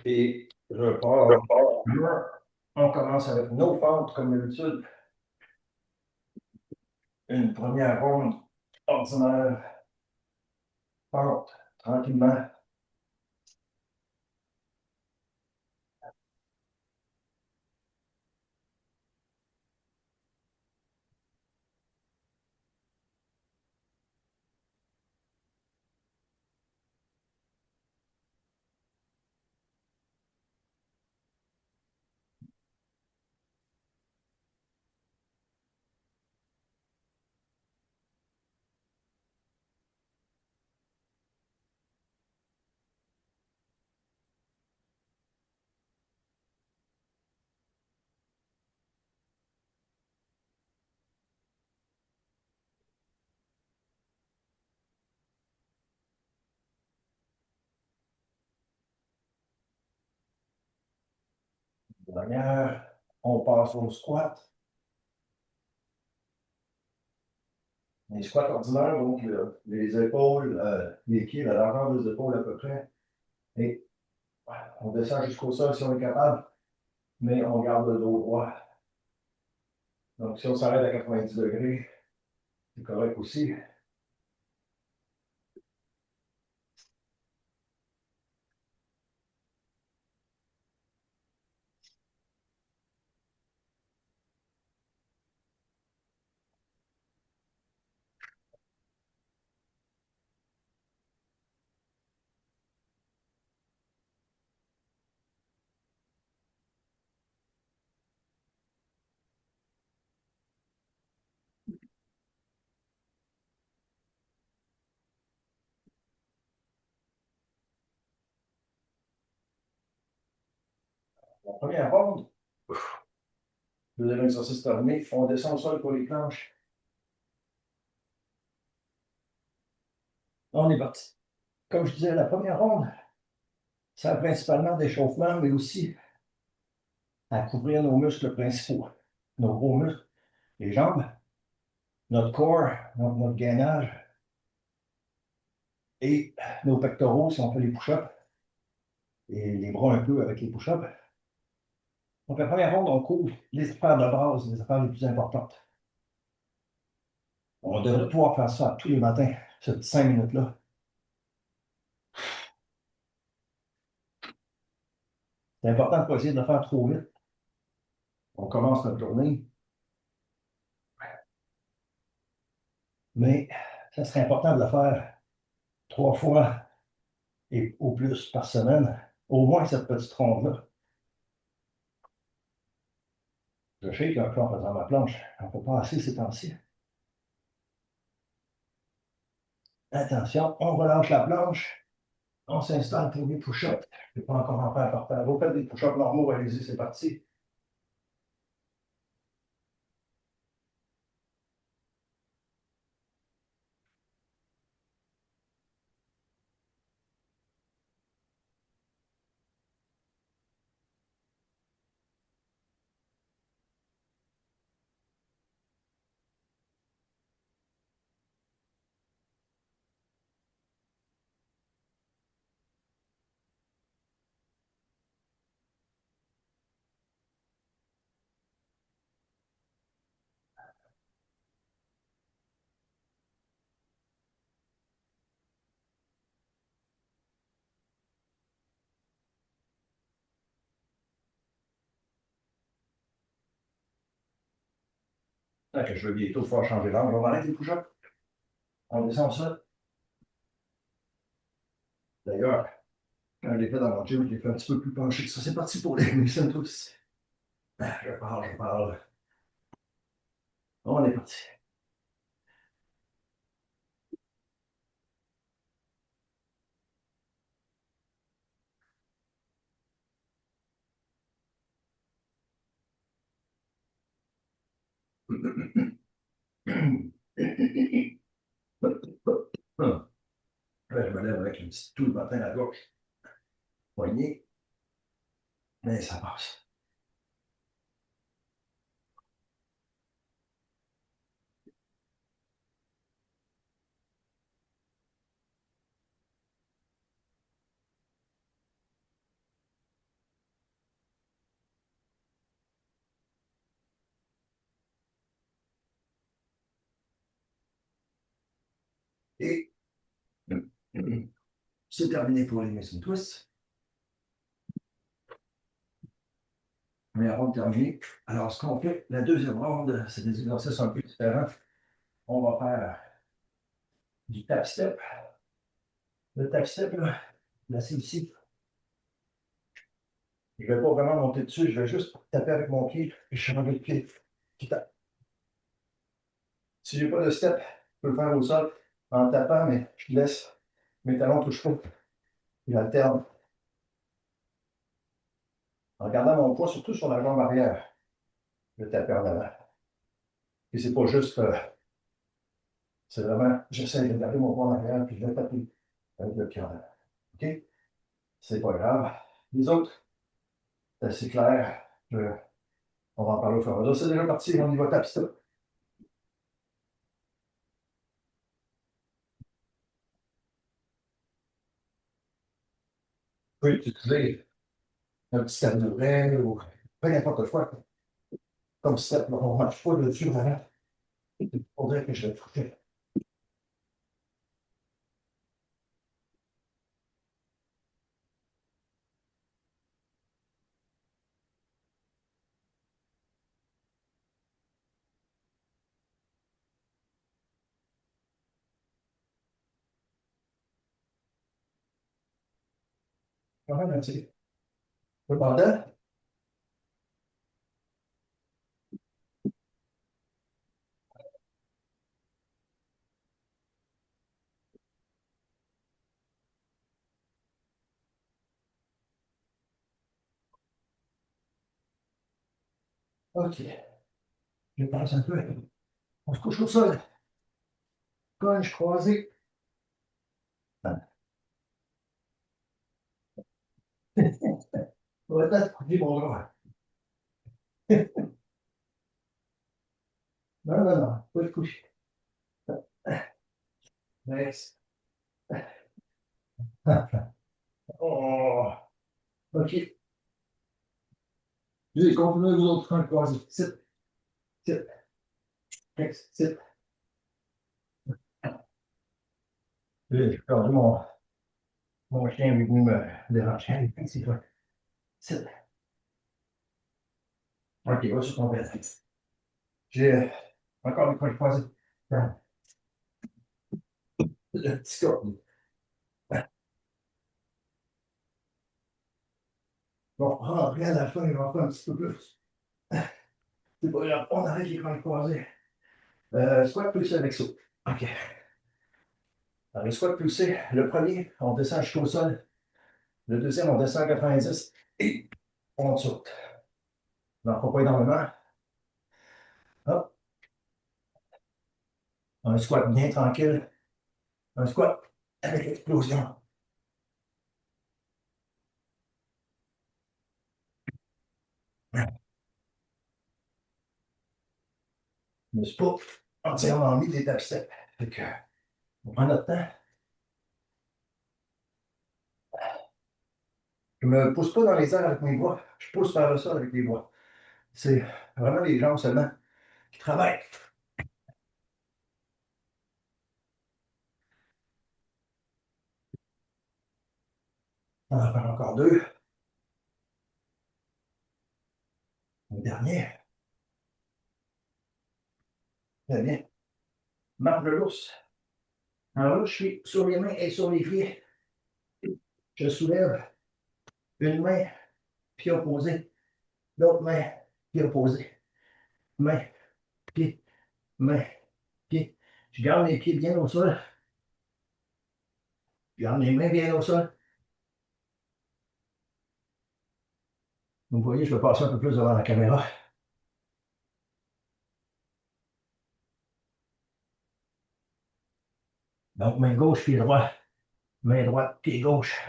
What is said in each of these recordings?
Et je pars. On commence avec nos fentes comme d'habitude. Une première ronde ordinaire. Pente, tranquillement. Dernière, on passe au squat. Les squats ordinaires, donc les épaules, les pieds, la largeur des épaules à peu près. Et on descend jusqu'au sol si on est capable, mais on garde le dos droit. Donc si on s'arrête à 90 degrés, c'est correct aussi. La première ronde, deuxième exercice terminé, on descend au sol pour les planches. On est parti. Comme je disais, la première ronde, sert principalement d'échauffement, mais aussi à couvrir nos muscles principaux, nos gros muscles, les jambes, notre corps, notre gainage et nos pectoraux si on fait les push-ups et les bras un peu avec les push-ups. Donc, la première ronde, on couvre les affaires de base, les affaires les plus importantes. On devrait pouvoir faire ça tous les matins, ce petit 5 minutes-là. C'est important de ne pas essayer de le faire trop vite. On commence notre journée, mais ça serait important de le faire 3 fois et au plus par semaine, au moins cette petite ronde-là. Je shake un peu en faisant ma planche. On ne peut pas assez ces temps-ci. Attention, on relâche la planche. On s'installe pour des push-ups. Je ne vais pas encore en faire par terre. Vous faites des push-ups normaux, allez-y, c'est parti. Que je vais bientôt pouvoir changer l'angle. On va arrêter les push-ups. On descend ça. D'ailleurs, quand je l'ai fait dans mon gym, je l'ai fait un petit peu plus penché que ça. C'est parti pour les tous. Je parle. On est parti. Là, je me lève avec une petite toux le matin à gauche. Poignée, mais ça passe. C'est terminé pour les Mason Twists. Première ronde terminée. Alors, ce qu'on fait, la deuxième ronde, c'est des exercices un peu différents. On va faire du tap step. Le tap step, là, c'est ici. Je ne vais pas vraiment monter dessus, je vais juste taper avec mon pied et changer le pied qui tape. Si je n'ai pas de step, je peux le faire au sol en tapant, mais je laisse mes talons touchent pas. Il alterne. En gardant mon poids surtout sur la jambe arrière, je vais taper en avant. Et c'est pas juste, c'est vraiment, j'essaie de garder mon poids en arrière puis je vais taper avec le pied en avant. OK? C'est pas grave. Les autres, c'est assez clair. On va en parler au fur et à mesure. C'est déjà parti, on y va taper ça. On peut utiliser un petit tabouret ou peu n'importe quoi. Comme ça, on ne marche pas dessus vraiment. On dirait que je vais toucher. Quand même un petit peu bandant. OK. Je pense un peu. On se couche au sol. Cogne croisé. On va peut-être couper mon bras. Non, non, non. Pas de coucher. Next. Oh. OK. Allez, continuez vous autres cogne croisé. Sit, sit. Next, sit. J'ai perdu mon chien est venu me déranger. Allez, c'est toi. Sit. OK, va sur ton bed. J'ai encore des coins croisés. Le petit gars. Bon, rentrer à la fin, il va faire un petit peu plus. C'est pas grave, on arrête les coins croisés. Squat poussé avec ça. OK. Alors, le squat poussé, le premier, on descend jusqu'au sol. Le deuxième, on descend à 90 et on saute. On n'en fera pas énormément. Hop. Un squat bien tranquille. Un squat avec l'explosion. Je ne me suis pas entièrement mis des tap steps. Fait que, on prend notre temps. Je ne me pousse pas dans les airs avec mes bras. Je pousse vers le sol avec les bras. C'est vraiment les jambes seulement qui travaillent. On va en faire encore deux. Le dernier. Très bien. Marche de l'ours. Alors là, je suis sur les mains et sur les pieds. Je soulève une main, pied opposé. L'autre main, pied opposé. Main, pied, main, pied. Je garde les pieds bien au sol. Je garde les mains bien au sol. Vous voyez, je vais passer un peu plus devant la caméra. Donc, main gauche, pied droit. Main droite, pied gauche.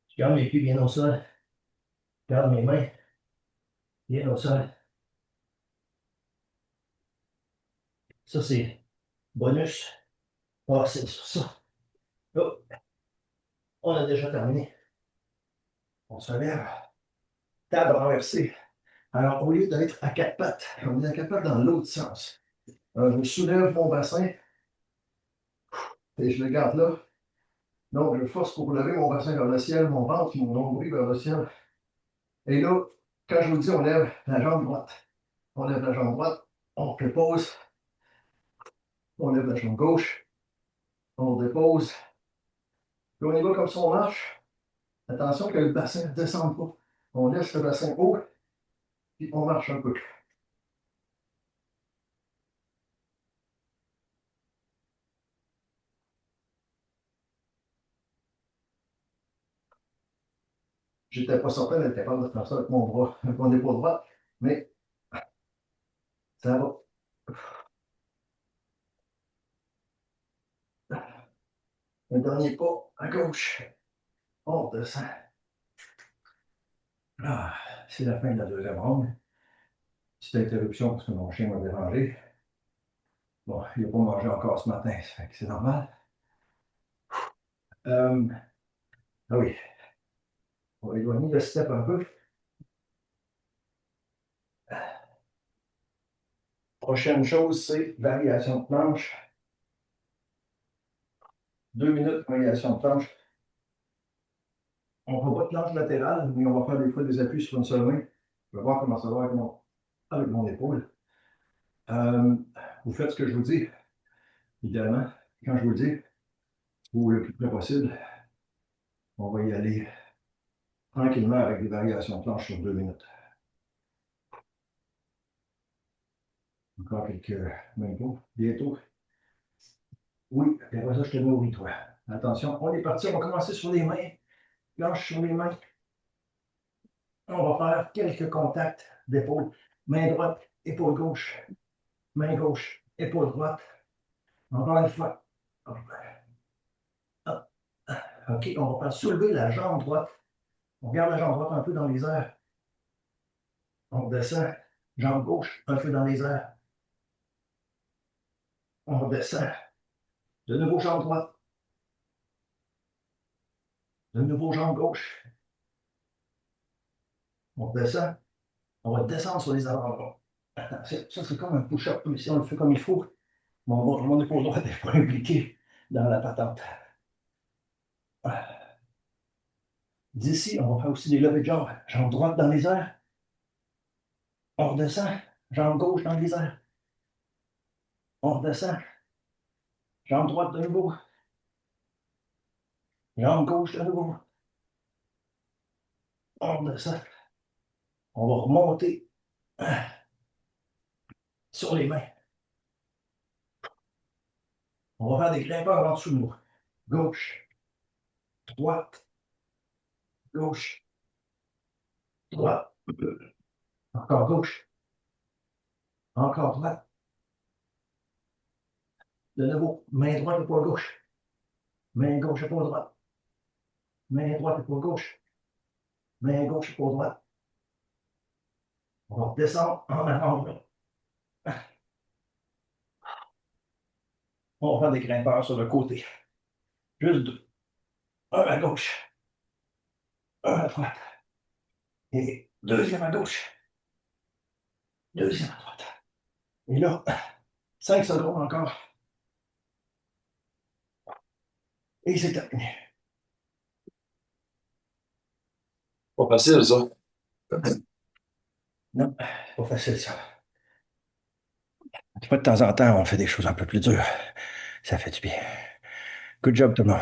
Je garde mes pieds bien au sol. Je garde mes mains bien au sol. Ça, c'est bonus. Ah, c'est sur ça. Oh, on a déjà terminé. On se lève. Table renversée. Alors, au lieu d'être à quatre pattes, on est à quatre pattes dans l'autre sens. Je soulève mon bassin et je le garde là. Donc, je force pour lever mon bassin vers le ciel, mon ventre, mon nombril vers le ciel. Et là, quand je vous dis, on lève la jambe droite. On lève la jambe droite, on repose, on lève la jambe gauche, on dépose. Puis on y va comme ça, on marche. Attention que le bassin ne descende pas. On laisse le bassin haut, puis on marche un peu. Je n'étais pas certain d'être capable de faire ça avec mon bras, avec mon épaule droite, mais ça va. Le dernier pas à gauche. On descend. Ah, c'est la fin de la deuxième ronde. Petite interruption parce que mon chien m'a dérangé. Bon, il n'a pas mangé encore ce matin, ça fait que c'est normal. Euh, ah oui, on va éloigner le step un peu. Prochaine chose, c'est variation de planche. 2 minutes, variation de planche. On ne fera pas de planche latérale, mais on va faire des fois des appuis sur une seule main. Je vais voir comment ça va avec mon épaule. Euh, vous faites ce que je vous dis, idéalement. Quand je vous le dis, ou le plus près possible, on va y aller tranquillement avec des variations de planche sur 2 minutes. Encore quelques minutes, bientôt. Oui, et après ça, je te nourris, toi. Attention, on est parti, on va commencer sur les mains. Planche sur les mains. On va faire quelques contacts d'épaule. Main droite, épaule gauche. Main gauche, épaule droite. Encore une fois. OK, on va faire soulever la jambe droite. On garde la jambe droite un peu dans les airs. On descend. Jambe gauche, un peu dans les airs. On redescend. De nouveau, jambe droite. De nouveau, jambe gauche. On redescend. On va descendre sur les avant-bras. Ça, c'est comme un push-up, mais si on le fait comme il faut, mon épaule droite n'est pas impliquée dans la patente. D'ici, on va faire aussi des levées de jambes. Jambe droite dans les airs. On redescend. Jambe gauche dans les airs. On redescend. Jambe droite de nouveau. Jambe gauche de nouveau. On redescend. On va remonter sur les mains. On va faire des grimpeurs en dessous de nous. Gauche, droite, gauche, droite. Encore gauche. Encore droite. De nouveau, main droite, épaule gauche. Main gauche, épaule droite. Main droite, épaule gauche. Main gauche, épaule droite. On va descendre en avant. On va faire des grimpeurs sur le côté. Juste deux. Un à gauche. Un à droite. Et deuxième à gauche. Deuxième à droite. Et là, 5 secondes encore. Et c'est terminé. Pas facile, ça. Non, c'est pas facile ça. De temps en temps, on fait des choses un peu plus dures. Ça fait du bien. Good job tout le monde.